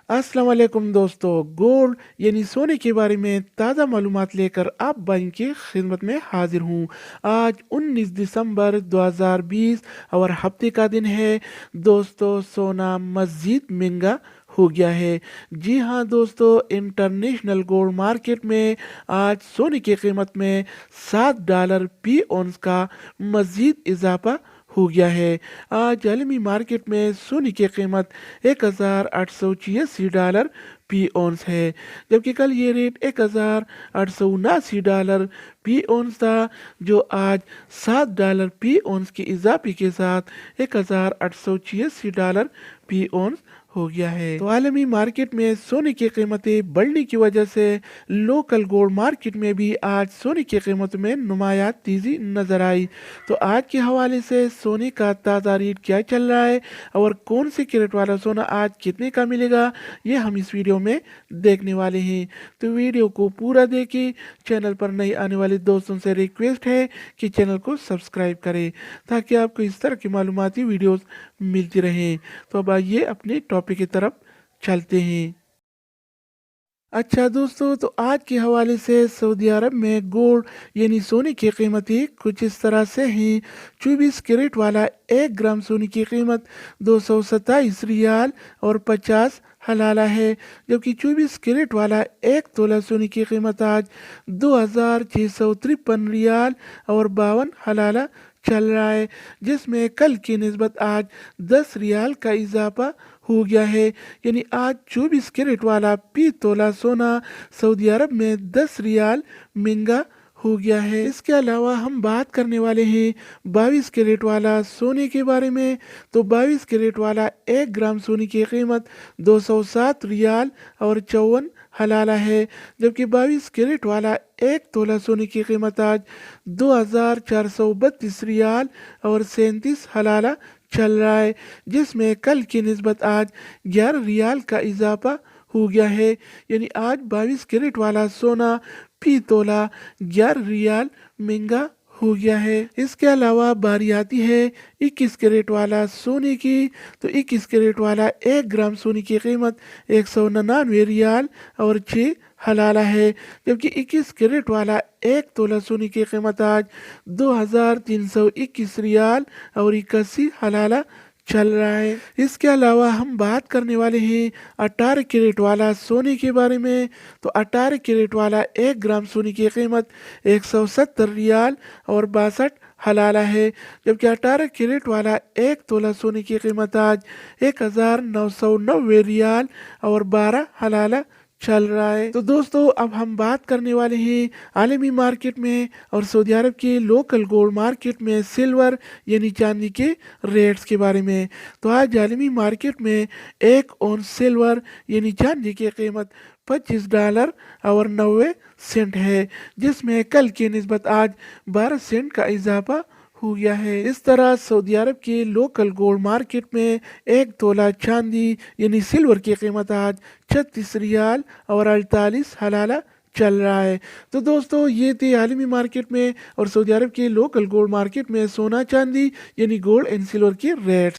अस्सलाम वालेकुम दोस्तों। गोल्ड यानी सोने के बारे में ताज़ा मालूमात लेकर आप भाई की खिदमत में हाजिर हूँ। आज 19 दिसंबर 2020 और हफ्ते का दिन है। दोस्तों, सोना मज़ीद महंगा हो गया है। जी हाँ दोस्तों, इंटरनेशनल गोल्ड मार्केट में आज सोने की कीमत में $7 फी औंस का मज़ीद इजाफा हो गया है। आज आलमी मार्केट में सोने की कीमत $1,886 फी औंस है, जबकि कल ये रेट $1,879 फी औंस था, जो आज $7 फी औंस के इजाफे के साथ $1,886 फी औंस हो गया है। तो आलमी मार्केट में सोने की कीमतें बढ़ने की वजह से लोकल गोल्ड मार्केट में भी आज सोने की कीमत में नुमाया तेजी नजर आई। तो आज के हवाले से सोने का ताज़ा रेट क्या चल रहा है और कौन से कैरेट वाला सोना आज कितने का मिलेगा, ये हम इस वीडियो में देखने वाले हैं। तो वीडियो को पूरा देखें। चैनल पर नए आने वाले दोस्तों से रिक्वेस्ट है कि चैनल को सब्सक्राइब करें ताकि आपको इस तरह की मालूमाती वीडियोस मिलती रहें। तो अब आइए अपने टॉपिक की तरफ चलते हैं। अच्छा दोस्तों, तो आज के हवाले से सऊदी अरब में गोल्ड यानी सोने की कीमतें कुछ इस तरह से हैं। 24 कैरेट वाला 1 ग्राम सोने की कीमत 227 रियाल और 50 हलाला है, जबकि 24 कैरेट वाला 1 तोला सोने की कीमत आज 2,653 रियाल और 52 हलाला चल रहा है, जिसमें कल की निस्बत आज 10 रियाल का इजाफा हो गया है। यानी आज 24 कैरेट वाला फी तोला सोना सऊदी अरब में 10 रियाल महंगा हो गया है। इसके अलावा हम बात करने वाले हैं 22 कैरेट वाला सोने के बारे में। तो 22 कैरेट वाला 1 ग्राम सोने की कीमत 207 रियाल और 54 हलाला है, जबकि 22 कैरेट वाला 1 तोला सोने की कीमत आज 2,432 रियाल और 37 हलाला चल रहा है, जिसमें कल की निस्बत आज 11 रियाल का इजाफा हो गया है। यानी आज 22 कैरेट वाला सोना फी तोला 11 रियाल महंगा हो गया है। इसके अलावा बारी आती है 21 कैरेट वाला सोने की। तो 21 कैरेट वाला 1 ग्राम सोने की कीमत 199 रियाल और 6 हलाला है, जबकि 21 कैरेट वाला 1 तोला सोने की कीमत आज 2,321 रियाल और 81 हलाला चल रहा है। इसके अलावा हम बात करने वाले हैं 18 कैरेट वाला सोने के बारे में। तो 18 कैरेट वाला 1 ग्राम सोने की कीमत 170 रियाल और 62 हलाला है, जबकि 18 कैरेट वाला 1 तोला सोने की कीमत आज 1,990 रियाल और 12 हलाला चल रहा है। तो दोस्तों, अब हम बात करने वाले हैं आलमी मार्केट में और सऊदी अरब के लोकल गोल्ड मार्केट में सिल्वर यानी चांदी के रेट्स के बारे में। तो आज आलमी मार्केट में 1 औंस सिल्वर यानी चांदी की कीमत $25 और 90 सेंट है, जिसमें कल की निस्बत आज 12 सेंट का इजाफा हो गया है। इस तरह सऊदी अरब के लोकल गोल्ड मार्केट में 1 तोला चांदी यानी सिल्वर की कीमत आज 36 रियाल और 48 हलाला चल रहा है। तो दोस्तों, ये थे आलमी मार्केट में और सऊदी अरब के लोकल गोल्ड मार्केट में सोना चांदी यानी गोल्ड एंड सिल्वर के रेट्स।